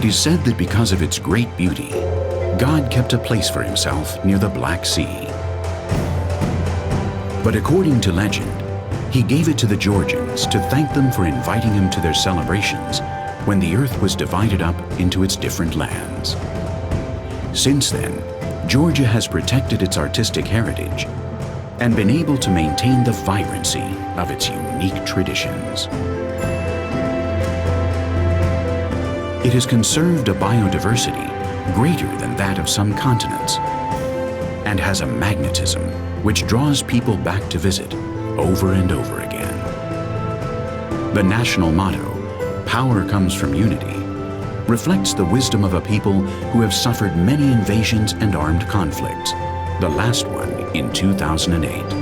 It is said that because of its great beauty, God kept a place for himself near the Black Sea. But according to legend, he gave it to the Georgians to thank them for inviting him to their celebrations when the earth was divided up into its different lands. Since then, Georgia has protected its artistic heritage and been able to maintain the vibrancy of its unique traditions. It has conserved a biodiversity greater than that of some continents and has a magnetism which draws people back to visit over and over again. The national motto, "Power comes from unity," reflects the wisdom of a people who have suffered many invasions and armed conflicts, the last one in 2008.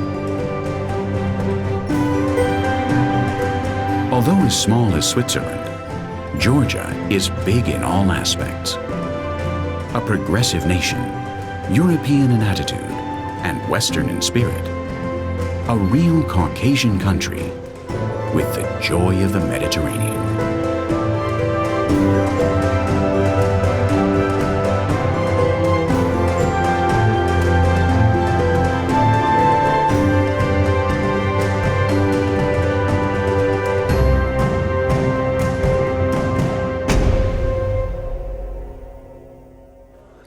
Although as small as Switzerland, Georgia is big in all aspects. A progressive nation, European in attitude, and Western in spirit. A real Caucasian country with the joy of the Mediterranean.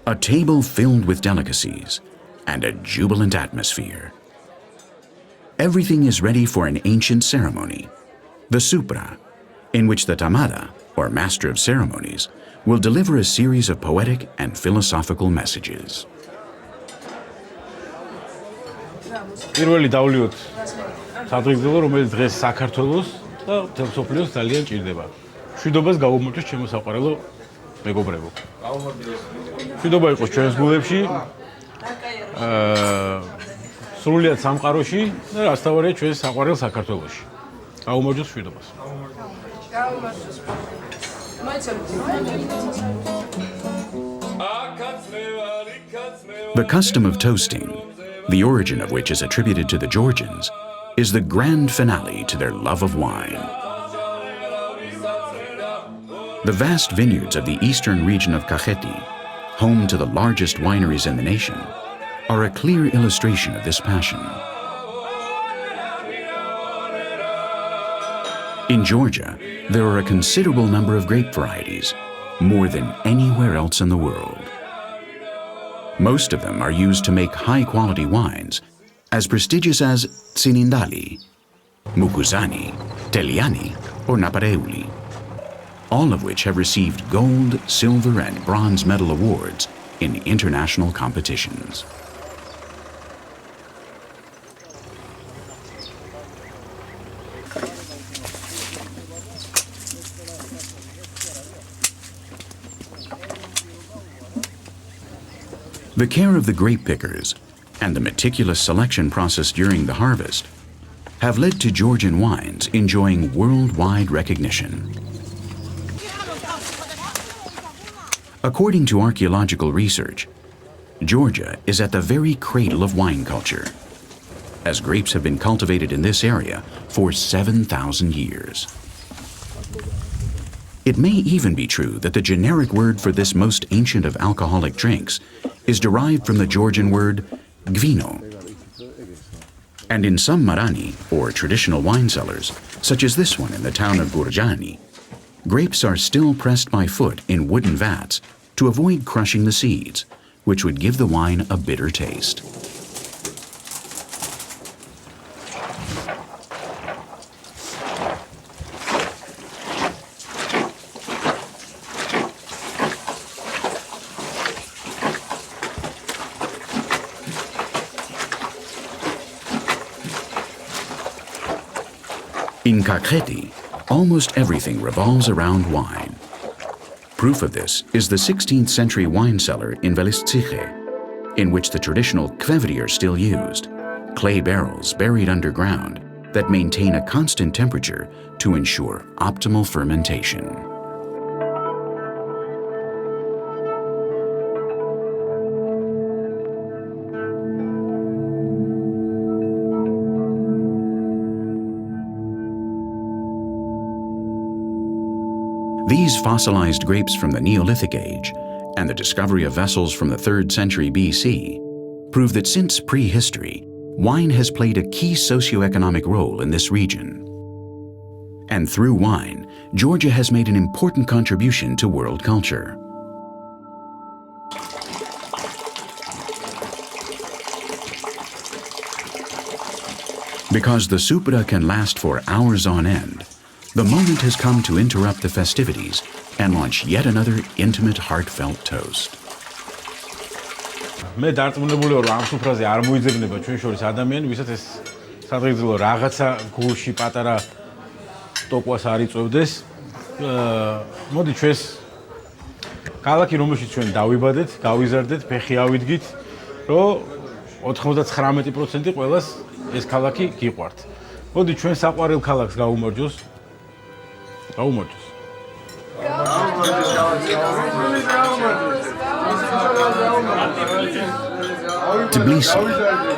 A table filled with delicacies and a jubilant atmosphere. Everything is ready for an ancient ceremony, the supra, in which the tamada, or master of ceremonies, will deliver a series of poetic and philosophical messages. პირველი დავლიოთ სადღეგრძელო, რომელიც დღეს საქართველოს და მთელ მსოფლიოს ძალიან ჭირდება. მშვიდობას გაუმოწოს ჩემო საყვარელო მეგობრებო. მშვიდობა იყოს ჩვენს გულებში, სრულიად სამყაროში და რასთავარია ჩვენს საყვარელ საქართველოში. გაუმოწოს მშვიდობას. The custom of toasting, the origin of which is attributed to the Georgians, is the grand finale to their love of wine. The vast vineyards of the eastern region of Kakheti, home to the largest wineries in the nation, are a clear illustration of this passion. In Georgia, there are a considerable number of grape varieties, more than anywhere else in the world. Most of them are used to make high-quality wines, as prestigious as Tsinindali, Mukuzani, Teliani, or Napareuli, all of which have received gold, silver, and bronze medal awards in international competitions. The care of the grape pickers and the meticulous selection process during the harvest have led to Georgian wines enjoying worldwide recognition. According to archaeological research, Georgia is at the very cradle of wine culture, as grapes have been cultivated in this area for 7,000 years. It may even be true that the generic word for this most ancient of alcoholic drinks is derived from the Georgian word gvino. And in some marani, or traditional wine cellars, such as this one in the town of Gurjani, grapes are still pressed by foot in wooden vats to avoid crushing the seeds, which would give the wine a bitter taste. In Kakheti, almost everything revolves around wine. Proof of this is the 16th century wine cellar in Velistsiche, in which the traditional kvevri are still used, clay barrels buried underground that maintain a constant temperature to ensure optimal fermentation. These fossilized grapes from the Neolithic age and the discovery of vessels from the 3rd century BC prove that since prehistory, wine has played a key socioeconomic role in this region. And through wine, Georgia has made an important contribution to world culture. Because the supra can last for hours on end, the moment has come to interrupt the festivities and launch yet another intimate, heartfelt toast. მე დარწმუნებული ვარ, ამ სუფრაზე არ მოიძებნება ჩვენ შორის ადამიანი, ვისაც ეს სადღეგრძელო რაღაცა გულში პატარა ტოკვას არ იწვევდეს. მოდი ჩვენს ქალაქი, რომელშიც ჩვენ დავიბადეთ, გავიზარდეთ, ფეხი ავიდგით, რომ 99% ყველას ეს ქალაქი გიყვართ. მოდი ჩვენ საყვარელ ქალაქს გავუმარჯოს. გაუმარჯოს. Tbilisi,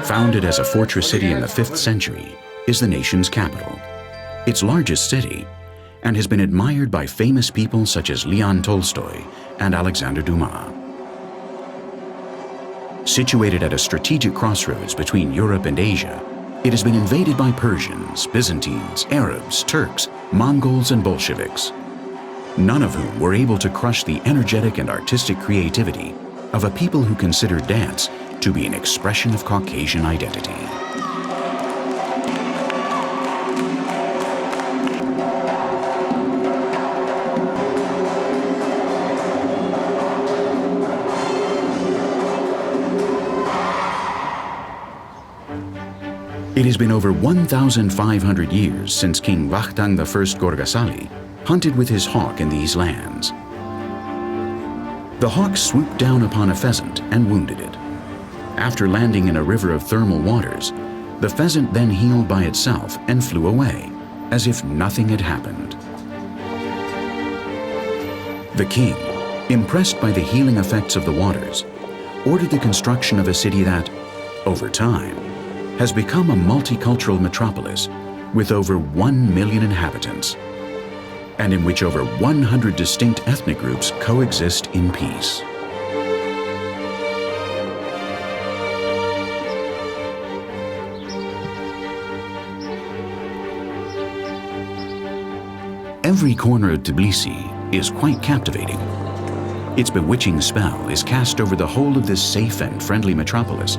founded as a fortress city in the 5th century, is the nation's capital, its largest city, and has been admired by famous people such as Leon Tolstoy and Alexander Dumas. Situated at a strategic crossroads between Europe and Asia, it has been invaded by Persians, Byzantines, Arabs, Turks, Mongols, and Bolsheviks, none of whom were able to crush the energetic and artistic creativity of a people who consider dance to be an expression of Caucasian identity. It has been over 1,500 years since King Vakhtang I Gorgasali hunted with his hawk in these lands. The hawk swooped down upon a pheasant and wounded it. After landing in a river of thermal waters, the pheasant then healed by itself and flew away, as if nothing had happened. The king, impressed by the healing effects of the waters, ordered the construction of a city that, over time, has become a multicultural metropolis with over 1 million inhabitants, and in which over 100 distinct ethnic groups coexist in peace. Every corner of Tbilisi is quite captivating. Its bewitching spell is cast over the whole of this safe and friendly metropolis,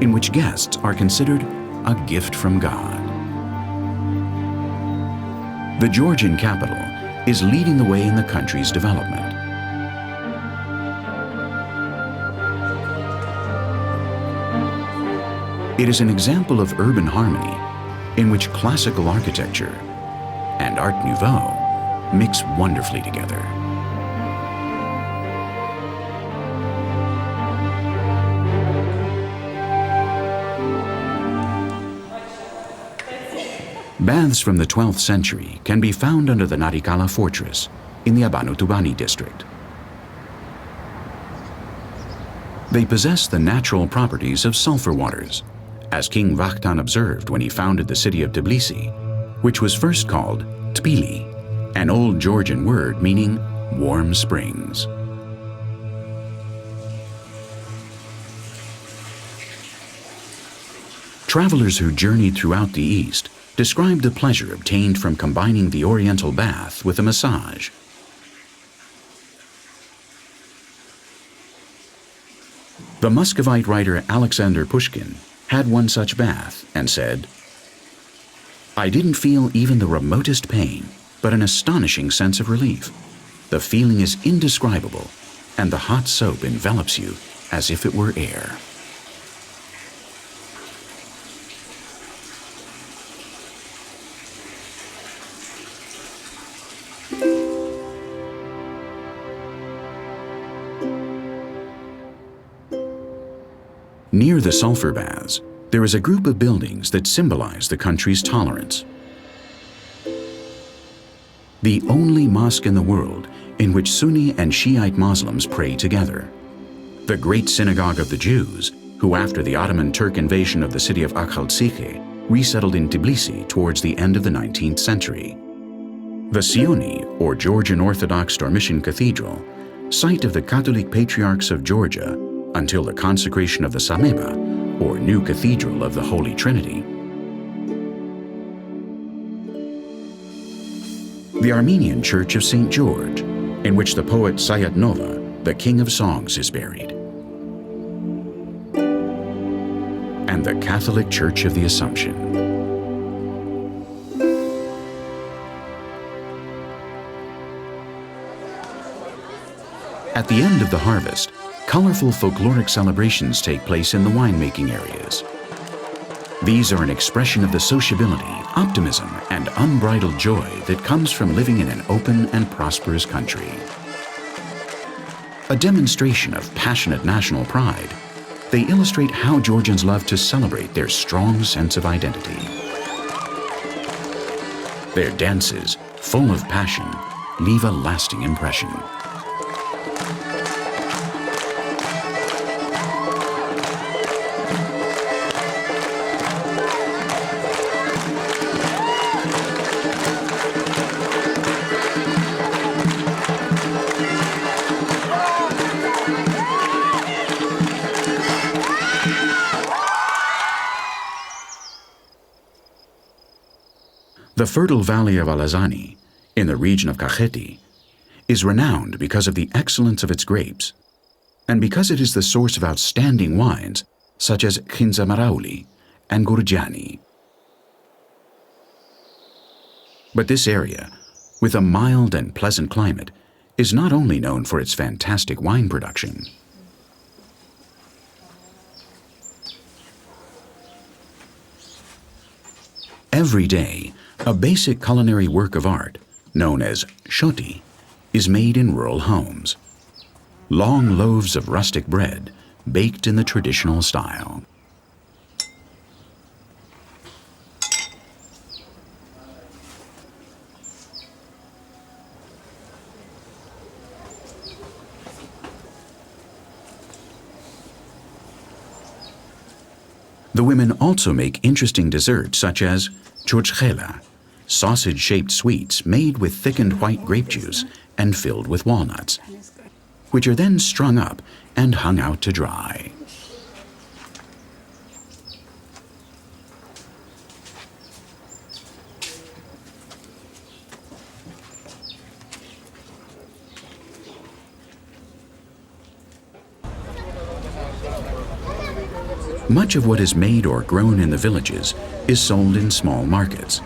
in which guests are considered a gift from God. The Georgian capital is leading the way in the country's development. It is an example of urban harmony in which classical architecture and Art Nouveau mix wonderfully together. Baths from the 12th century can be found under the Narikala fortress in the Abanutubani district. They possess the natural properties of sulfur waters, as King Vakhtang observed when he founded the city of Tbilisi, which was first called Tbili, an old Georgian word meaning warm springs. Travelers who journeyed throughout the East described the pleasure obtained from combining the oriental bath with a massage. The Muscovite writer Alexander Pushkin had one such bath and said, "I didn't feel even the remotest pain, but an astonishing sense of relief. The feeling is indescribable, and the hot soap envelops you as if it were air." Near the sulfur baths, there is a group of buildings that symbolize the country's tolerance. The only mosque in the world in which Sunni and Shiite Muslims pray together. The great synagogue of the Jews, who after the Ottoman Turk invasion of the city of Akhaltsikhe, resettled in Tbilisi towards the end of the 19th century. The Sioni, or Georgian Orthodox Dormition Cathedral, site of the Catholic Patriarchs of Georgia until the consecration of the Sameba, or New Cathedral of the Holy Trinity. The Armenian Church of St. George, in which the poet Sayat Nova, the King of Songs, is buried. And the Catholic Church of the Assumption. At the end of the harvest, colorful folkloric celebrations take place in the winemaking areas. These are an expression of the sociability, optimism, and unbridled joy that comes from living in an open and prosperous country. A demonstration of passionate national pride, they illustrate how Georgians love to celebrate their strong sense of identity. Their dances, full of passion, leave a lasting impression. The fertile valley of Alazani, in the region of Kakheti, is renowned because of the excellence of its grapes, and because it is the source of outstanding wines such as Khinzamarauli and Gurjani. But this area, with a mild and pleasant climate, is not only known for its fantastic wine production. Every day, a basic culinary work of art, known as shoti, is made in rural homes. Long loaves of rustic bread, baked in the traditional style. The women also make interesting desserts such as churchkhela, sausage-shaped sweets made with thickened white grape juice and filled with walnuts, which are then strung up and hung out to dry. Much of what is made or grown in the villages is sold in small markets,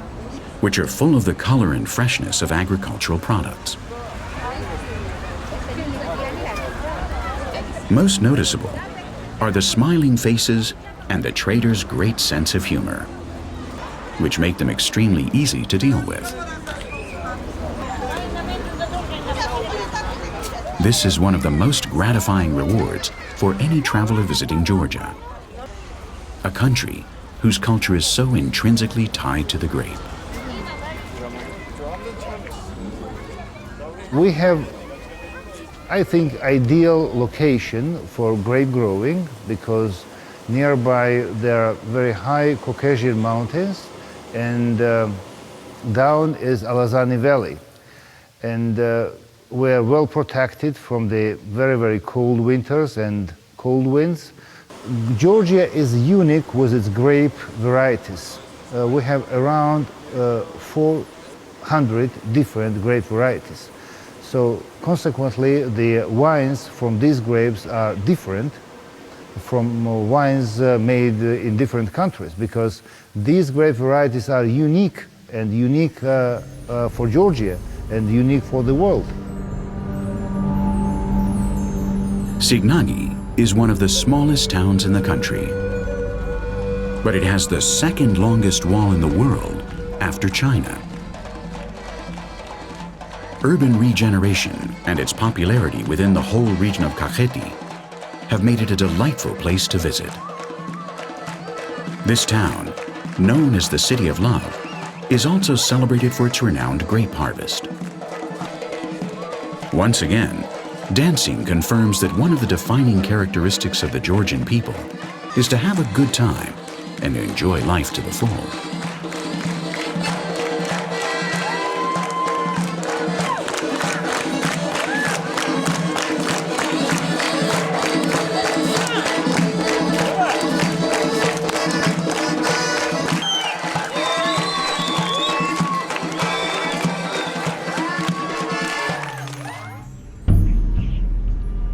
which are full of the color and freshness of agricultural products. Most noticeable are the smiling faces and the traders' great sense of humor, which make them extremely easy to deal with. This is one of the most gratifying rewards for any traveler visiting Georgia, a country whose culture is so intrinsically tied to the grape. We have, I think, ideal location for grape growing because nearby there are very high Caucasian mountains and down is Alazani Valley. And we're well protected from the very, very cold winters and cold winds. Georgia is unique with its grape varieties. We have around 400 different grape varieties. So consequently, the wines from these grapes are different from wines made in different countries because these grape varieties are unique and unique for Georgia and unique for the world. Signagi is one of the smallest towns in the country, but it has the second longest wall in the world after China. Urban regeneration and its popularity within the whole region of Kakheti have made it a delightful place to visit. This town, known as the City of Love, is also celebrated for its renowned grape harvest. Once again, dancing confirms that one of the defining characteristics of the Georgian people is to have a good time and enjoy life to the full.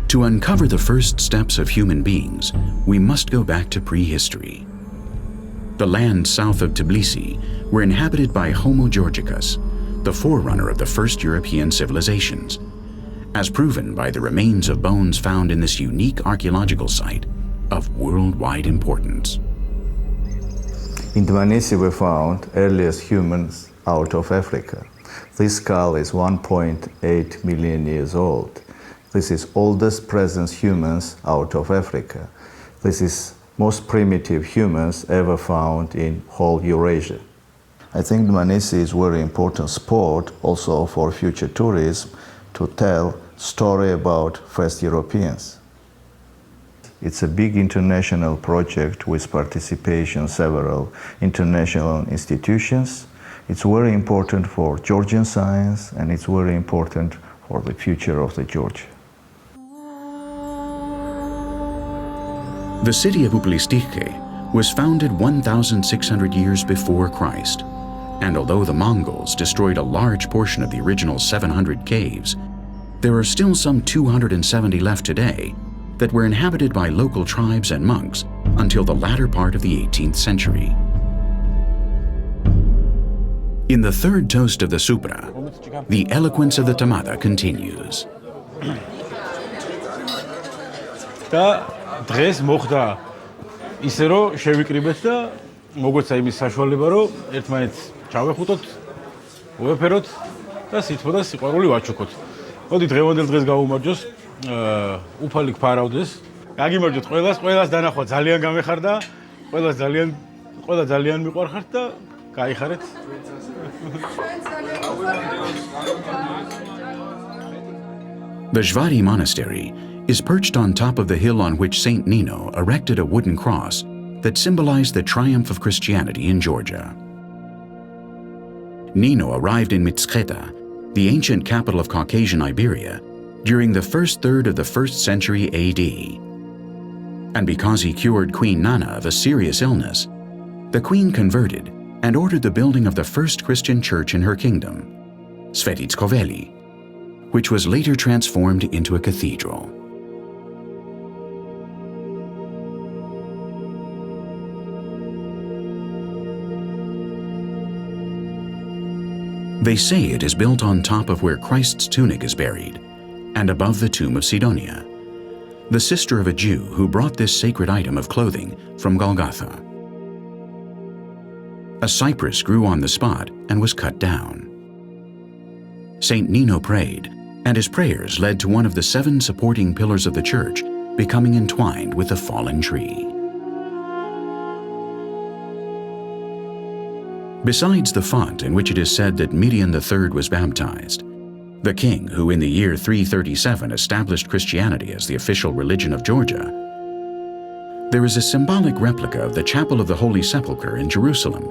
To uncover the first steps of human beings, we must go back to prehistory. The lands south of Tbilisi were inhabited by Homo georgicus, the forerunner of the first European civilizations, as proven by the remains of bones found in this unique archaeological site of worldwide importance. In Tbilisi we found earliest humans out of Africa. This skull is 1.8 million years old. This is oldest present humans out of Africa. This is most primitive humans ever found in whole Eurasia. I think Tbilisi is very important spot also for future tourism to tell story about first Europeans. It's a big international project with participation several international institutions. It's very important for Georgian science and it's very important for the future of the Georgia. The city of Uplistike was founded 1,600 years before Christ, and although the Mongols destroyed a large portion of the original 700 caves, there are still some 270 left today that were inhabited by local tribes and monks until the latter part of the 18th century. In the third toast of the Supra, the eloquence of the Tamada continues. დღეს მოხდა ისე რომ შევიკრიბეთ და მოგვეცა იმის საშუალება რომ ერთმანეთს ჩავეხუტოთ, უეფეროთ და სითბო და სიყვარული ვაჩუქოთ. მოდი დღევანდელ დღეს გავუმარჯოს, უფალი გფარავდეს. გაგიმარჯოთ ყველას დანახვა ძალიან გამეხარდა, ყველა ძალიან მიყვარხართ და გაიხარეთ. The Jvari Monastery is perched on top of the hill on which Saint Nino erected a wooden cross that symbolized the triumph of Christianity in Georgia. Nino arrived in Mtskheta, the ancient capital of Caucasian Iberia, during the first third of the 1st century AD. And because he cured Queen Nana of a serious illness, the queen converted and ordered the building of the first Christian church in her kingdom, Svetitskoveli, which was later transformed into a cathedral. They say it is built on top of where Christ's tunic is buried, and above the tomb of Sidonia, the sister of a Jew who brought this sacred item of clothing from Golgotha. A cypress grew on the spot and was cut down. Saint Nino prayed, and his prayers led to one of the 7 supporting pillars of the church becoming entwined with the fallen tree. Besides the font in which it is said that Miriam III was baptized, the king who in the year 337 established Christianity as the official religion of Georgia, there is a symbolic replica of the Chapel of the Holy Sepulchre in Jerusalem,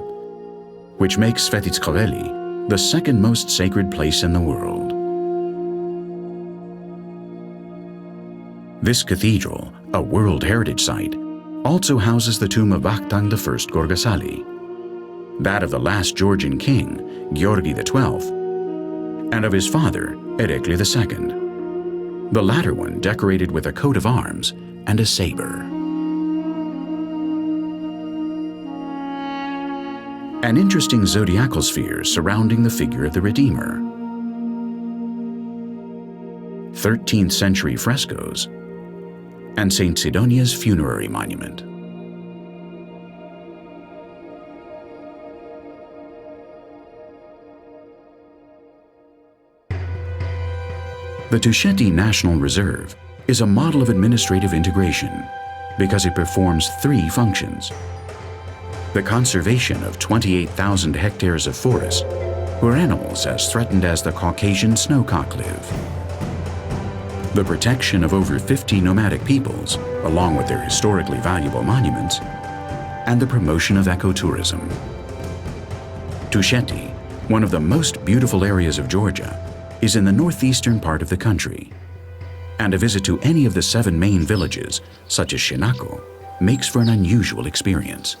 which makes Svetitskoveli the second most sacred place in the world. This cathedral, a World Heritage Site, also houses the tomb of Vakhtang I Gorgasali, that of the last Georgian king, Georgi XII, and of his father, Erekli II, the latter one decorated with a coat of arms and a saber. An interesting zodiacal sphere surrounding the figure of the Redeemer. 13th century frescoes, and St. Sidonia's funerary monument. The Tusheti National Reserve is a model of administrative integration because it performs 3 functions: the conservation of 28,000 hectares of forest, where animals as threatened as the Caucasian snowcock live, the protection of over 50 nomadic peoples, along with their historically valuable monuments, and the promotion of ecotourism. Tusheti, one of the most beautiful areas of Georgia, is in the northeastern part of the country, and a visit to any of the 7 main villages, such as Shinako, makes for an unusual experience.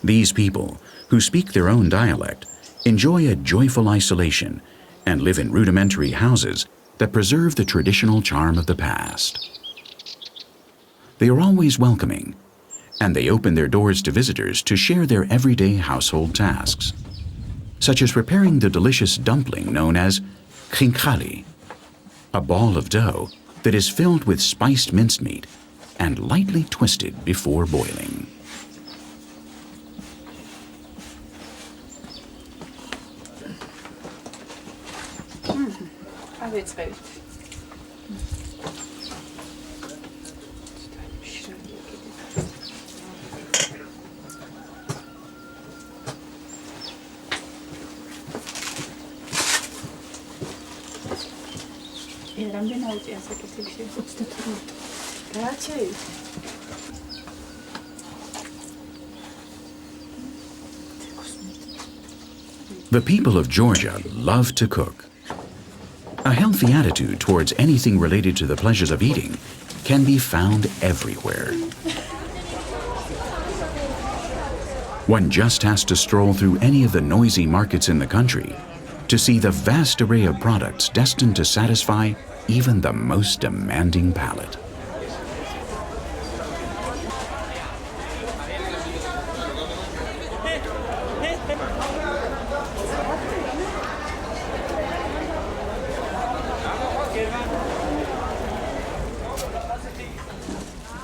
These people, who speak their own dialect, enjoy a joyful isolation and live in rudimentary houses that preserve the traditional charm of the past. They are always welcoming, and they open their doors to visitors to share their everyday household tasks, such as preparing the delicious dumpling known as khinkali, a ball of dough that is filled with spiced mincemeat and lightly twisted before boiling. The people of Georgia love to cook. A healthy attitude towards anything related to the pleasures of eating can be found everywhere. One just has to stroll through any of the noisy markets in the country to see the vast array of products destined to satisfy even the most demanding palate.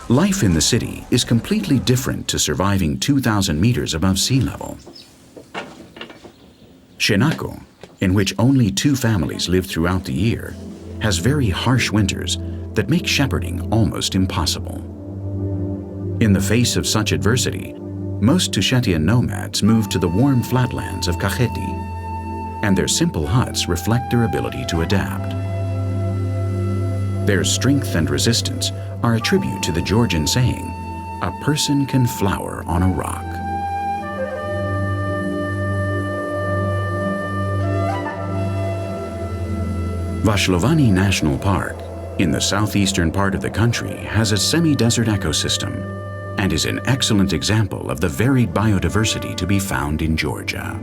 Life in the city is completely different to surviving 2,000 meters above sea level. Shenako, in which only 2 families live throughout the year, has very harsh winters that make shepherding almost impossible. In the face of such adversity, most Tushetian nomads move to the warm flatlands of Kakheti, and their simple huts reflect their ability to adapt. Their strength and resistance are a tribute to the Georgian saying, "A person can flower on a rock." Vashlovani National Park, in the southeastern part of the country, has a semi-desert ecosystem and is an excellent example of the varied biodiversity to be found in Georgia.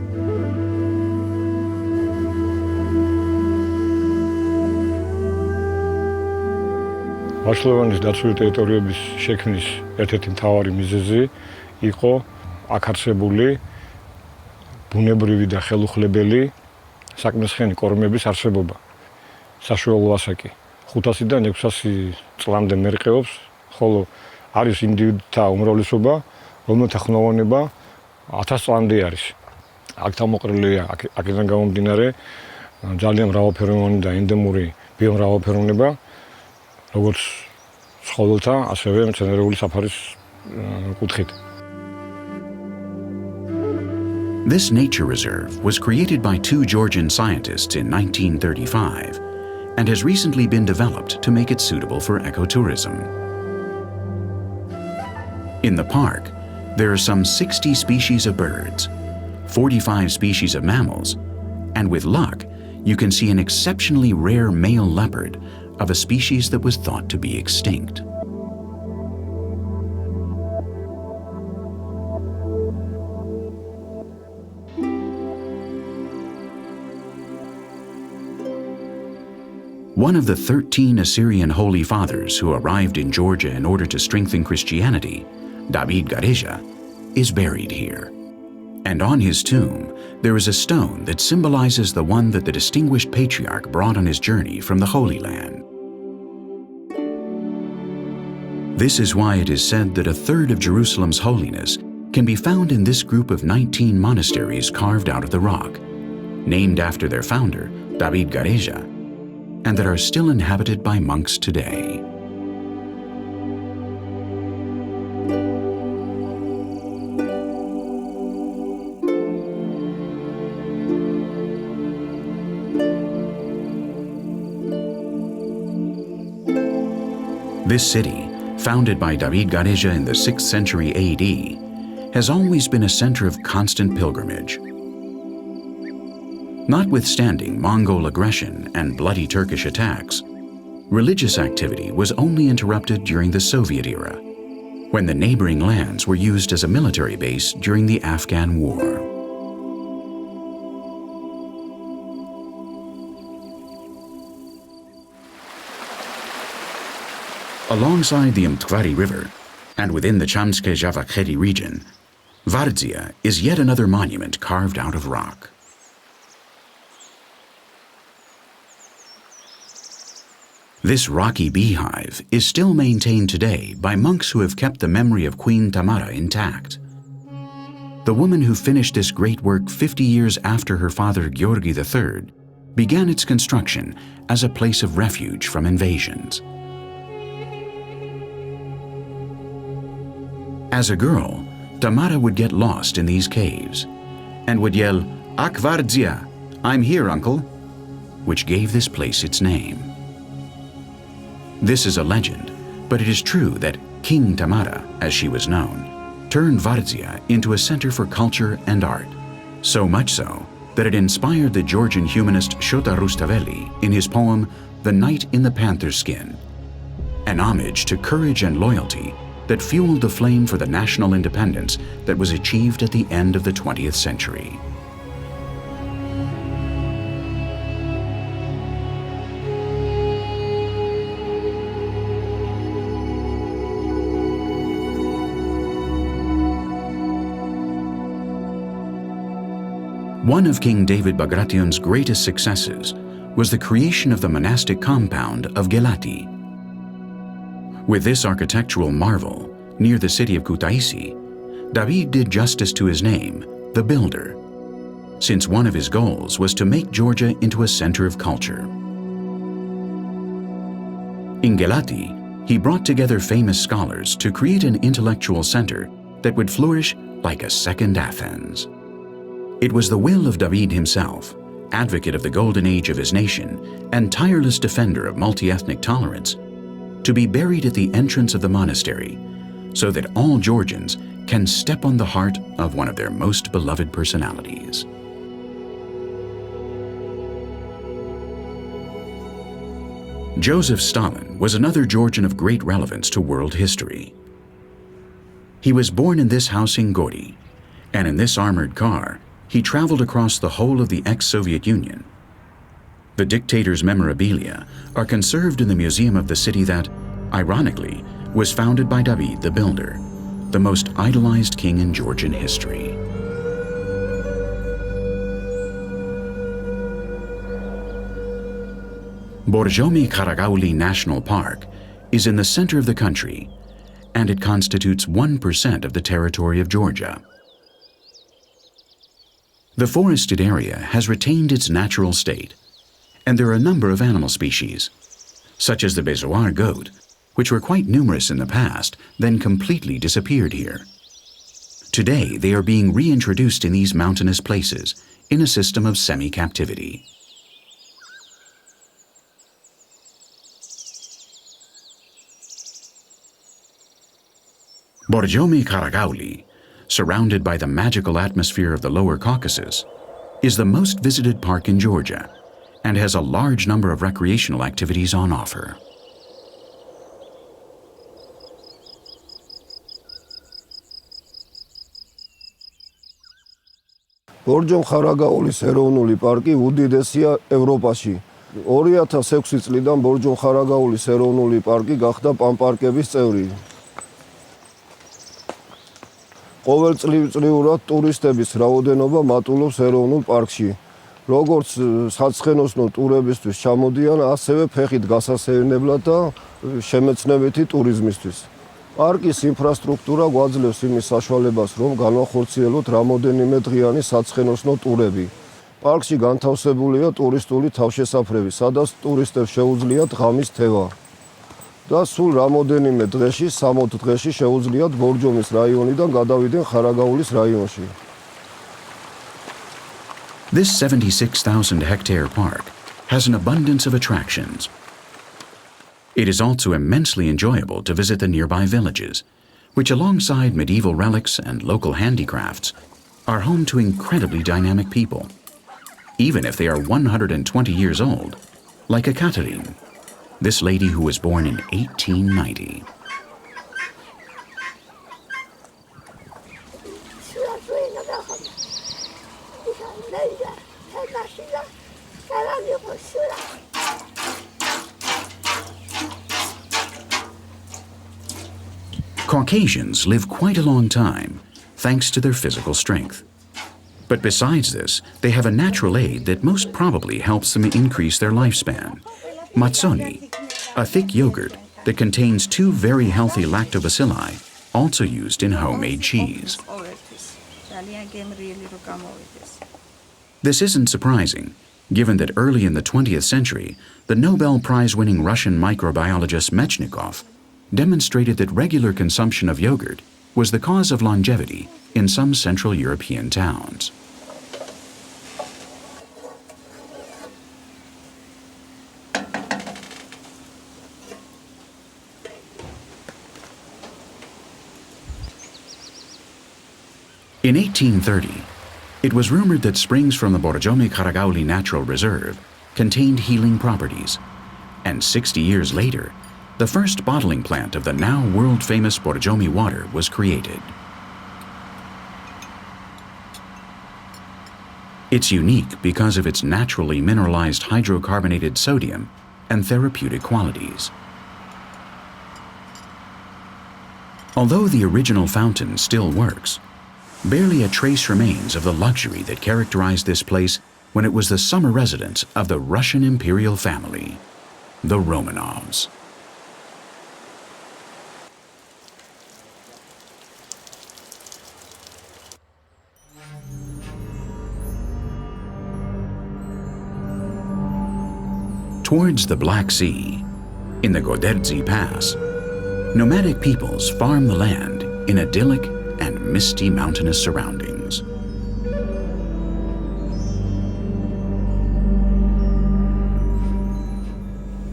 ვაშლოვანის დაცული ტერიტორიების შექმნის ერთ-ერთი მთავარი მიზეზი იყო აქ არსებული ბუნებრივი და ხელუხლებელი საკმისხიანი კორომების არსებობა. საშუალო ასაკი 500-დან 600 წლამდე მერყეობს, ხოლო არის ინდივიდთა უმრავლესობა, რომელთა ხნოვანება 1000 წლამდე არის. აქ თავმოყრილია აქედან გამომდინარე ძალიან მრავალფეროვანი და ენდემური ბიომრავალფეროვნება, როგორც ცხოველთა, ასევე მცენარეული საფარის კუთხით. This nature reserve was created by 2 Georgian scientists in 1935 and has recently been developed to make it suitable for ecotourism. In the park, there are some 60 species of birds, 45 species of mammals, and with luck, you can see an exceptionally rare male leopard of a species that was thought to be extinct. One of the 13 Assyrian holy fathers who arrived in Georgia in order to strengthen Christianity, David Gareja, is buried here. And on his tomb, there is a stone that symbolizes the one that the distinguished patriarch brought on his journey from the Holy Land. This is why it is said that a third of Jerusalem's holiness can be found in this group of 19 monasteries carved out of the rock, named after their founder, David Gareja, and that are still inhabited by monks today. This city, founded by David Gareja in the 6th century AD, has always been a center of constant pilgrimage. Notwithstanding Mongol aggression and bloody Turkish attacks, religious activity was only interrupted during the Soviet era, when the neighboring lands were used as a military base during the Afghan War. Alongside the Mtkwari River, and within the Chamske-Javakheti region, Vardzia is yet another monument carved out of rock. This rocky beehive is still maintained today by monks who have kept the memory of Queen Tamara intact. The woman who finished this great work 50 years after her father Gheorghi III began its construction as a place of refuge from invasions. As a girl, Tamara would get lost in these caves and would yell, "Ak Vardzia, I'm here, uncle," which gave this place its name. This is a legend, but it is true that King Tamara, as she was known, turned Vardzia into a center for culture and art, so much so that it inspired the Georgian humanist Shota Rustaveli in his poem The Knight in the Panther's Skin, an homage to courage and loyalty that fueled the flame for the national independence that was achieved at the end of the 20th century. One of King David Bagration's greatest successes was the creation of the monastic compound of Gelati. With this architectural marvel, near the city of Kutaisi, David did justice to his name, the Builder, since one of his goals was to make Georgia into a center of culture. In Gelati, he brought together famous scholars to create an intellectual center that would flourish like a second Athens. It was the will of David himself, advocate of the golden age of his nation and tireless defender of multi-ethnic tolerance, to be buried at the entrance of the monastery so that all Georgians can step on the heart of one of their most beloved personalities. Joseph Stalin was another Georgian of great relevance to world history. He was born in this house in Gori, and in this armored car, he traveled across the whole of the ex-Soviet Union. The dictator's memorabilia are conserved in the museum of the city that, ironically, was founded by David the Builder, the most idolized king in Georgian history. Borjomi-Karagauli National Park is in the center of the country, and it constitutes 1% of the territory of Georgia. The forested area has retained its natural state, and there are a number of animal species, such as the bezoar goat, which were quite numerous in the past, then completely disappeared here. Today, they are being reintroduced in these mountainous places in a system of semi-captivity. Borjomi-Karagauli, surrounded by the magical atmosphere of the Lower Caucasus, is the most visited park in Georgia and has a large number of recreational activities on offer. ბორჯომ-ხარაგაულის ეროვნული პარკი უდიდესია ევროპაში. 2006 წლიდან ბორჯომ-ხარაგაულის ეროვნული პარკი გახდა პანპარკების წევრი. ყოველწლიურად ტურისტების რაოდენობა მატულობს ეროვნულ პარკში. როგორც საცხენოსნო ტურებისთვის ჩამოდიან, ასევე ფეხით გასასეირნებლად და შემეცნებითი ტურიზმისთვის. პარკის ინფრასტრუქტურა გვაძლევს იმის საშუალებას, რომ განვახორციელოთ რამოდენიმე დღიანი საცხენოსნო ტურები. პარკში განთავსებულია ტურისტული თავშესაფრები, სადაც ტურისტებს შეუძლიათ ღამის თევა. და სულ რამოდენიმე დღეში, 60 დღეში შეუძლიათ ბორჯომის რაიონიდან გადავიდნენ ხარაგაულის რაიონში. This 76,000-hectare park has an abundance of attractions. It is also immensely enjoyable to visit the nearby villages, which alongside medieval relics and local handicrafts are home to incredibly dynamic people, even if they are 120 years old, like Ekaterine, this lady who was born in 1890. Caucasians live quite a long time, thanks to their physical strength. But besides this, they have a natural aid that most probably helps them increase their lifespan. Matsoni, a thick yogurt that contains 2 very healthy lactobacilli, also used in homemade cheese. This isn't surprising, given that early in the 20th century, the Nobel Prize-winning Russian microbiologist Mechnikov demonstrated that regular consumption of yogurt was the cause of longevity in some Central European towns. In 1830, it was rumored that springs from the Borjomi-Karagauli Natural Reserve contained healing properties, and 60 years later, the first bottling plant of the now world-famous Borjomi water was created. It's unique because of its naturally mineralized hydrocarbonated sodium and therapeutic qualities. Although the original fountain still works, barely a trace remains of the luxury that characterized this place when it was the summer residence of the Russian imperial family, the Romanovs. Towards the Black Sea, in the Goderdzi Pass, nomadic peoples farm the land in idyllic and misty mountainous surroundings.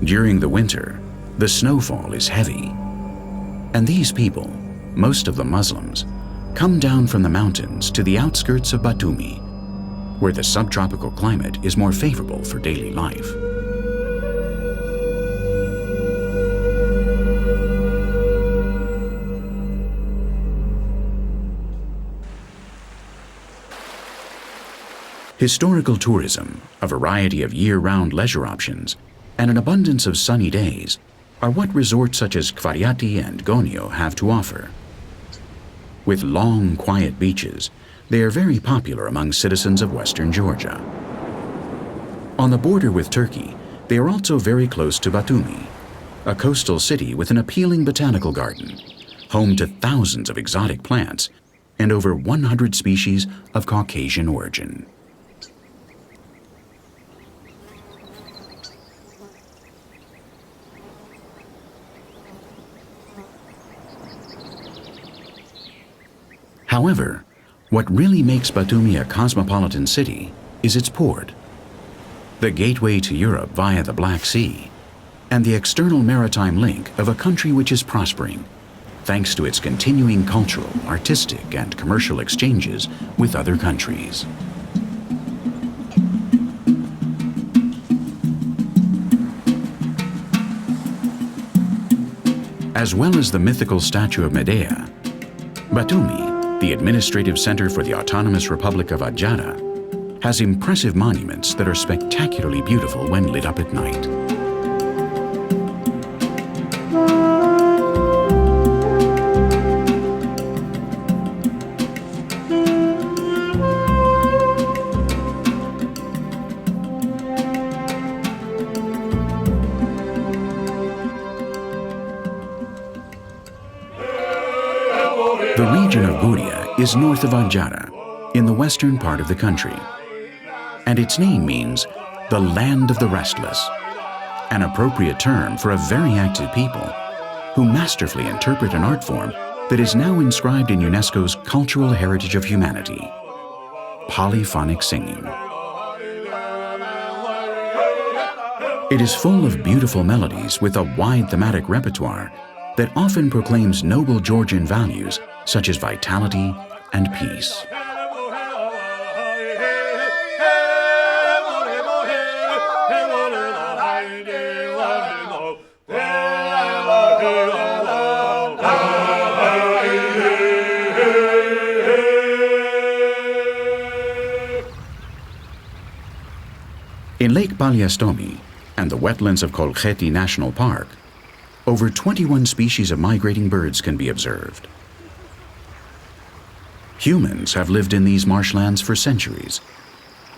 During the winter, the snowfall is heavy, and these people, most of them Muslims, come down from the mountains to the outskirts of Batumi, where the subtropical climate is more favorable for daily life. Historical tourism, a variety of year-round leisure options, and an abundance of sunny days are what resorts such as Kvariati and Gonio have to offer. With long, quiet beaches, they are very popular among citizens of western Georgia. On the border with Turkey, they are also very close to Batumi, a coastal city with an appealing botanical garden, home to thousands of exotic plants and over 100 species of Caucasian origin. However, what really makes Batumi a cosmopolitan city is its port, the gateway to Europe via the Black Sea, and the external maritime link of a country which is prospering, thanks to its continuing cultural, artistic, and commercial exchanges with other countries. As well as the mythical statue of Medea, Batumi, the administrative center for the Autonomous Republic of Adjara, has impressive monuments that are spectacularly beautiful when lit up at night. The region of Guria is north of Adjara, in the western part of the country, and its name means the land of the restless, an appropriate term for a very active people who masterfully interpret an art form that is now inscribed in UNESCO's Cultural Heritage of Humanity, polyphonic singing. It is full of beautiful melodies with a wide thematic repertoire that often proclaims noble Georgian values such as vitality and peace. In Lake Palyastomi and the wetlands of Kolkheti National Park, over 21 species of migrating birds can be observed. Humans have lived in these marshlands for centuries,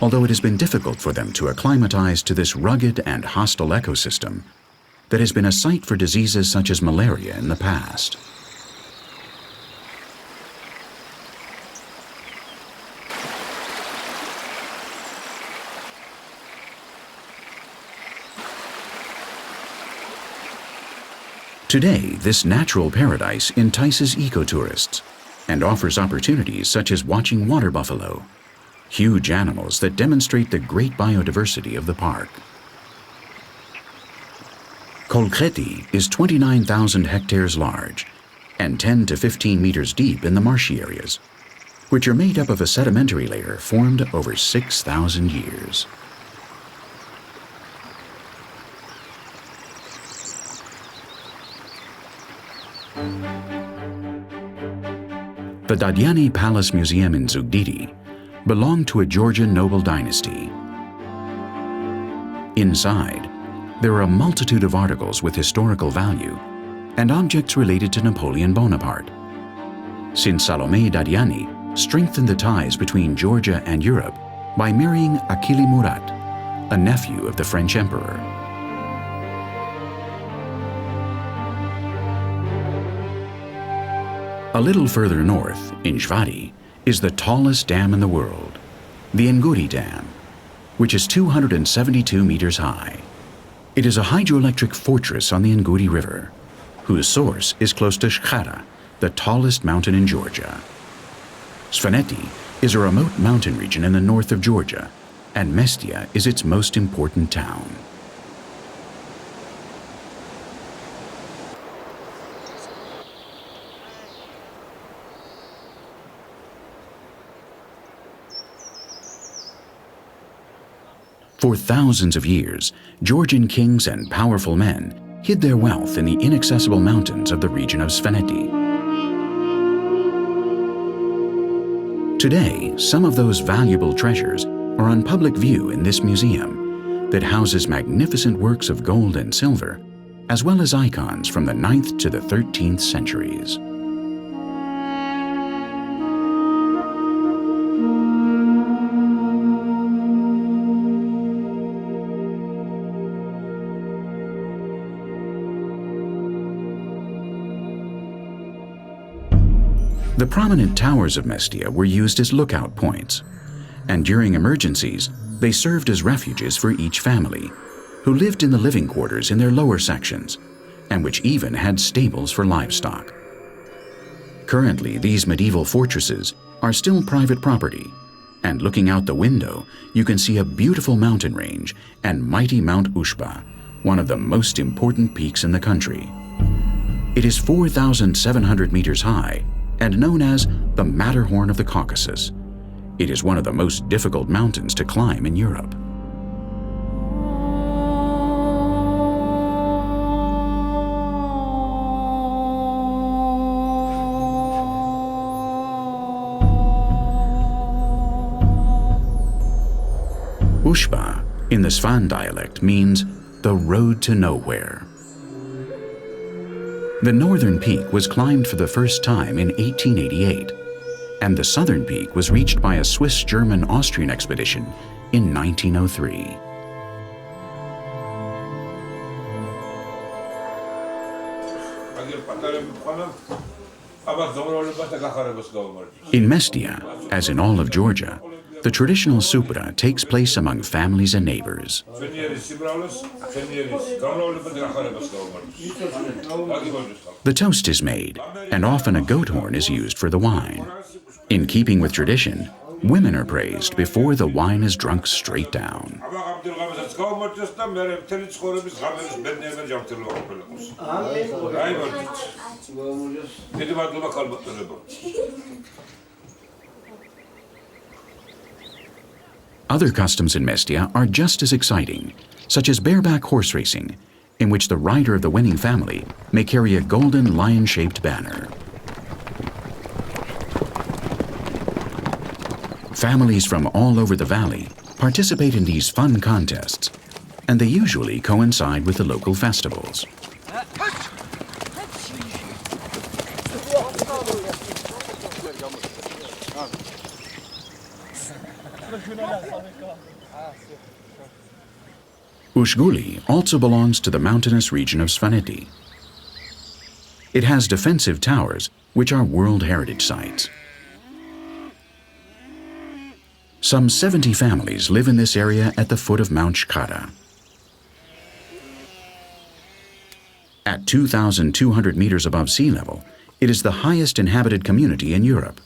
although it has been difficult for them to acclimatize to this rugged and hostile ecosystem that has been a site for diseases such as malaria in the past. Today, this natural paradise entices ecotourists and offers opportunities such as watching water buffalo, huge animals that demonstrate the great biodiversity of the park. Kolkreti is 29,000 hectares large and 10 to 15 meters deep in the marshy areas, which are made up of a sedimentary layer formed over 6,000 years. The Dadyani Palace Museum in Zugdidi belonged to a Georgian noble dynasty. Inside, there are a multitude of articles with historical value and objects related to Napoleon Bonaparte, since Salome Dadyani strengthened the ties between Georgia and Europe by marrying Akili Murat, a nephew of the French emperor. A little further north, in Shvari, is the tallest dam in the world, the Nguri Dam, which is 272 meters high. It is a hydroelectric fortress on the Nguri River, whose source is close to Shkhara, the tallest mountain in Georgia. Svaneti is a remote mountain region in the north of Georgia, and Mestia is its most important town. For thousands of years, Georgian kings and powerful men hid their wealth in the inaccessible mountains of the region of Svaneti. Today, some of those valuable treasures are on public view in this museum that houses magnificent works of gold and silver, as well as icons from the 9th to the 13th centuries. The prominent towers of Mestia were used as lookout points, and during emergencies, they served as refuges for each family, who lived in the living quarters in their lower sections, and which even had stables for livestock. Currently, these medieval fortresses are still private property, and looking out the window, you can see a beautiful mountain range and mighty Mount Ushba, one of the most important peaks in the country. It is 4,700 meters high and known as the Matterhorn of the Caucasus. It is one of the most difficult mountains to climb in Europe. Ushba, in the Svan dialect, means the road to nowhere. The northern peak was climbed for the first time in 1888, and the southern peak was reached by a Swiss-German-Austrian expedition in 1903. In Mestia, as in all of Georgia, the traditional supra takes place among families and neighbors. The toast is made, and often a goat horn is used for the wine. In keeping with tradition, women are praised before the wine is drunk straight down. Other customs in Mestia are just as exciting, such as bareback horse racing, in which the rider of the winning family may carry a golden lion-shaped banner. Families from all over the valley participate in these fun contests, and they usually coincide with the local festivals. Ushguli also belongs to the mountainous region of Svaneti. It has defensive towers, which are World Heritage Sites. Some 70 families live in this area at the foot of Mount Shkara. At 2,200 meters above sea level, it is the highest inhabited community in Europe.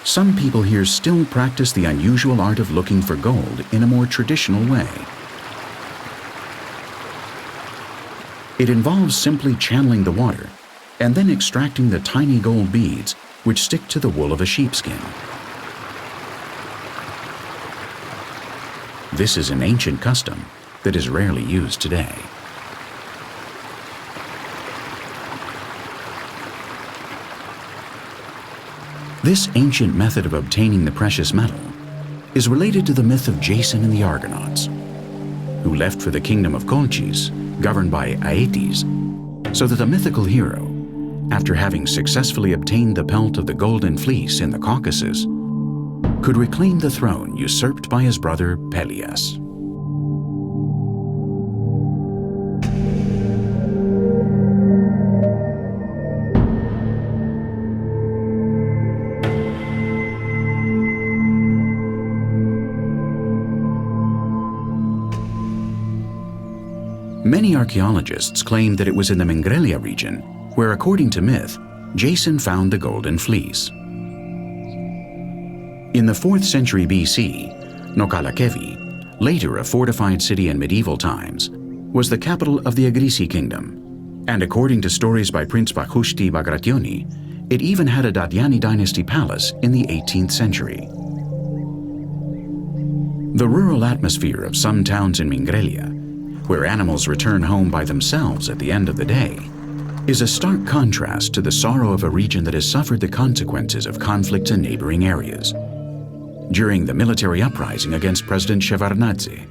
Some people here still practice the unusual art of looking for gold in a more traditional way. It involves simply channeling the water and then extracting the tiny gold beads which stick to the wool of a sheepskin. This is an ancient custom that is rarely used today. This ancient method of obtaining the precious metal is related to the myth of Jason and the Argonauts, who left for the kingdom of Colchis, governed by Aeetes, so that the mythical hero, after having successfully obtained the pelt of the Golden Fleece in the Caucasus, could reclaim the throne usurped by his brother Peleus. Many archaeologists claim that it was in the Mingrelia region where, according to myth, Jason found the Golden Fleece. In the 4th century BC, Nokalakevi, later a fortified city in medieval times, was the capital of the Agrisi kingdom, and according to stories by Prince Bakhushti Bagrationi, it even had a Dadyani dynasty palace in the 18th century. The rural atmosphere of some towns in Mingrelia, where animals return home by themselves at the end of the day, is a stark contrast to the sorrow of a region that has suffered the consequences of conflicts in neighboring areas. During the military uprising against President Shevardnadze,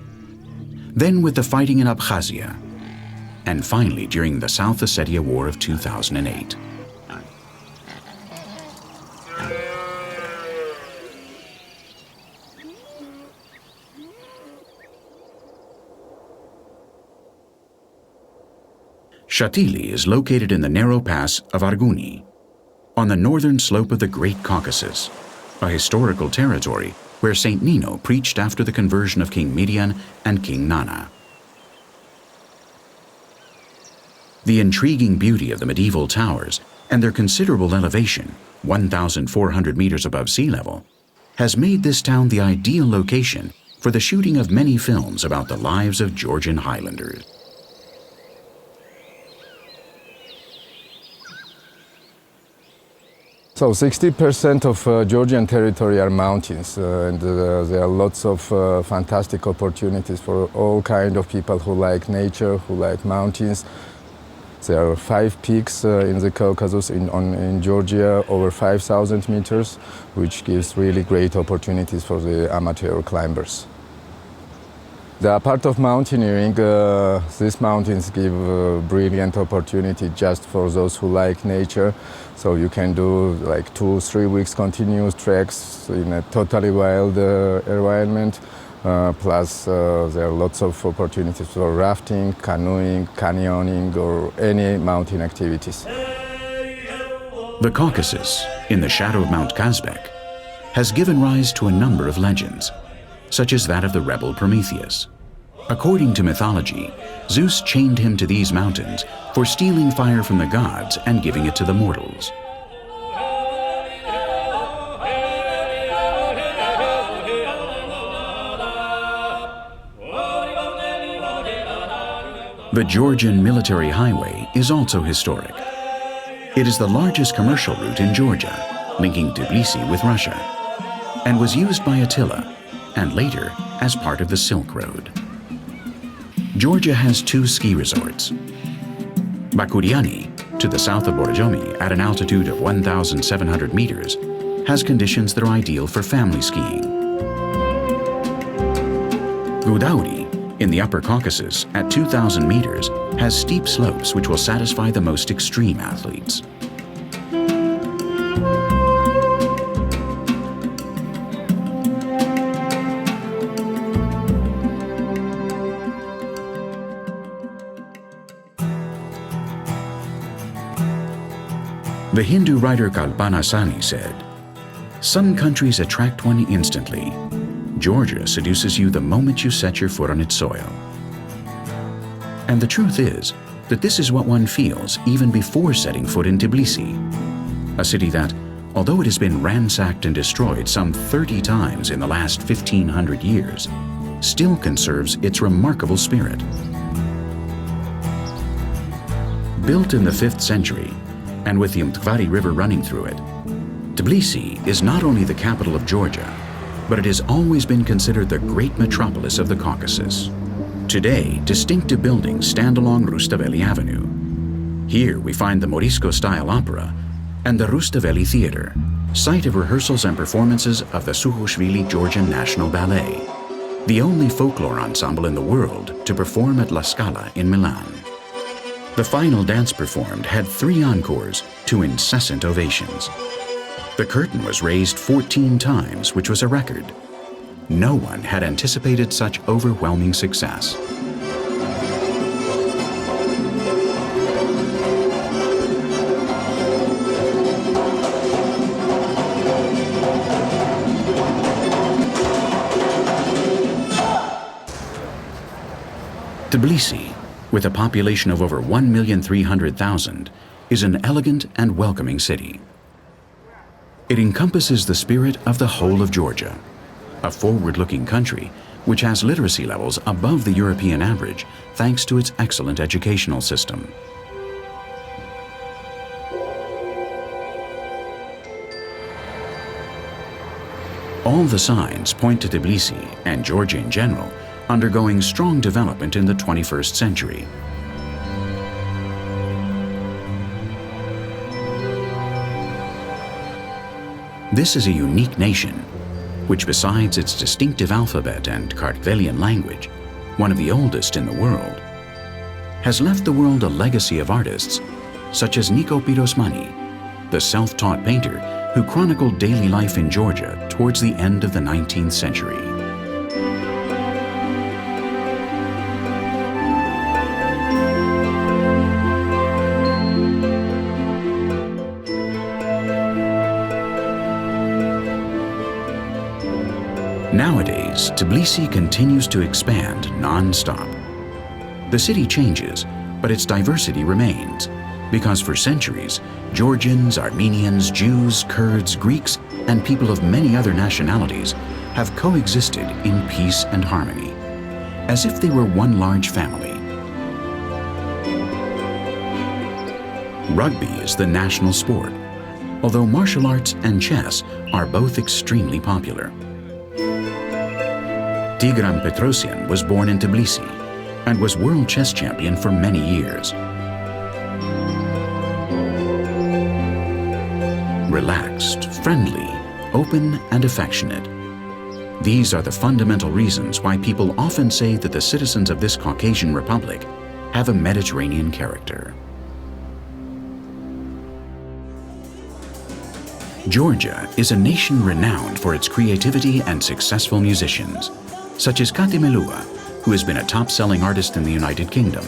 then with the fighting in Abkhazia, and finally during the South Ossetia War of 2008. Shatili is located in the narrow pass of Arguni, on the northern slope of the Great Caucasus, a historical territory where Saint Nino preached after the conversion of King Midian and King Nana. The intriguing beauty of the medieval towers and their considerable elevation, 1,400 meters above sea level, has made this town the ideal location for the shooting of many films about the lives of Georgian Highlanders. So 60% of Georgian territory are mountains, and there are lots of fantastic opportunities for all kinds of people who like nature, who like mountains. There are 5 peaks in the Caucasus in Georgia, over 5,000 meters, which gives really great opportunities for the amateur climbers. The part of mountaineering, these mountains give brilliant opportunity just for those who like nature. So you can do like 2-3 weeks continuous treks in a totally wild environment. Plus there are lots of opportunities for rafting, canoeing, canyoning, or any mountain activities. The Caucasus, in the shadow of Mount Kazbek, has given rise to a number of legends, such as that of the rebel Prometheus. According to mythology, Zeus chained him to these mountains for stealing fire from the gods and giving it to the mortals. The Georgian military highway is also historic. It is the largest commercial route in Georgia, linking Tbilisi with Russia, and was used by Attila, and later as part of the Silk Road. Georgia has 2 ski resorts. Bakuriani, to the south of Borjomi at an altitude of 1,700 meters, has conditions that are ideal for family skiing. Gudauri, in the Upper Caucasus at 2,000 meters, has steep slopes which will satisfy the most extreme athletes. The Hindu writer Kalpana Sani said, "Some countries attract one instantly. Georgia seduces you the moment you set your foot on its soil." And the truth is that this is what one feels even before setting foot in Tbilisi, a city that, although it has been ransacked and destroyed some 30 times in the last 1,500 years, still conserves its remarkable spirit. Built in the 5th century, and with the Mtkvari River running through it, Tbilisi is not only the capital of Georgia, but it has always been considered the great metropolis of the Caucasus. Today, distinctive buildings stand along Rustaveli Avenue. Here we find the Morisco-style opera and the Rustaveli Theater, site of rehearsals and performances of the Sukhashvili Georgian National Ballet, the only folklore ensemble in the world to perform at La Scala in Milan. The final dance performed had 3 encores to incessant ovations. The curtain was raised 14 times, which was a record. No one had anticipated such overwhelming success. Tbilisi, with a population of over 1,300,000, is an elegant and welcoming city. It encompasses the spirit of the whole of Georgia, a forward-looking country which has literacy levels above the European average thanks to its excellent educational system. All the signs point to Tbilisi and Georgia in general undergoing strong development in the 21st century. This is a unique nation, which besides its distinctive alphabet and Kartvelian language, one of the oldest in the world, has left the world a legacy of artists such as Niko Pirosmani, the self-taught painter who chronicled daily life in Georgia towards the end of the 19th century. Nowadays, Tbilisi continues to expand non-stop. The city changes, but its diversity remains, because for centuries, Georgians, Armenians, Jews, Kurds, Greeks, and people of many other nationalities have coexisted in peace and harmony, as if they were one large family. Rugby is the national sport, although martial arts and chess are both extremely popular. Tigran Petrosyan was born in Tbilisi and was world chess champion for many years. Relaxed, friendly, open, and affectionate. These are the fundamental reasons why people often say that the citizens of this Caucasian republic have a Mediterranean character. Georgia is a nation renowned for its creativity and successful musicians, such as Kati Melua, who has been a top-selling artist in the United Kingdom.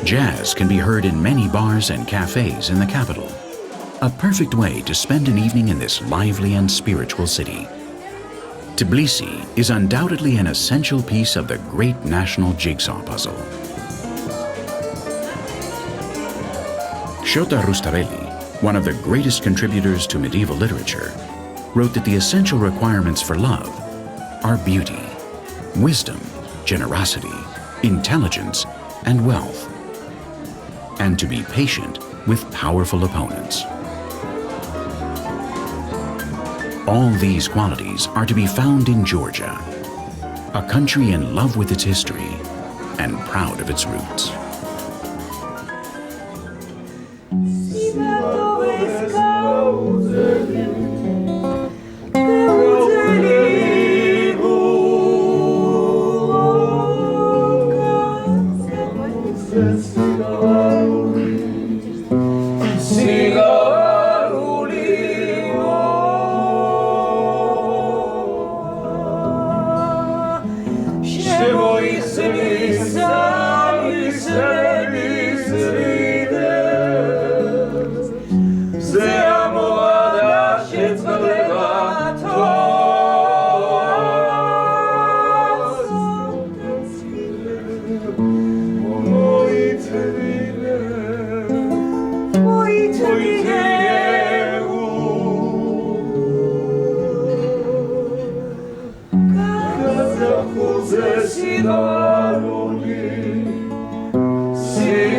Jazz can be heard in many bars and cafes in the capital, a perfect way to spend an evening in this lively and spiritual city. Tbilisi is undoubtedly an essential piece of the great national jigsaw puzzle. Shota Rustaveli, one of the greatest contributors to medieval literature, wrote that the essential requirements for love are beauty, wisdom, generosity, intelligence, and wealth, and to be patient with powerful opponents. All these qualities are to be found in Georgia, a country in love with its history and proud of its roots. Let's go. See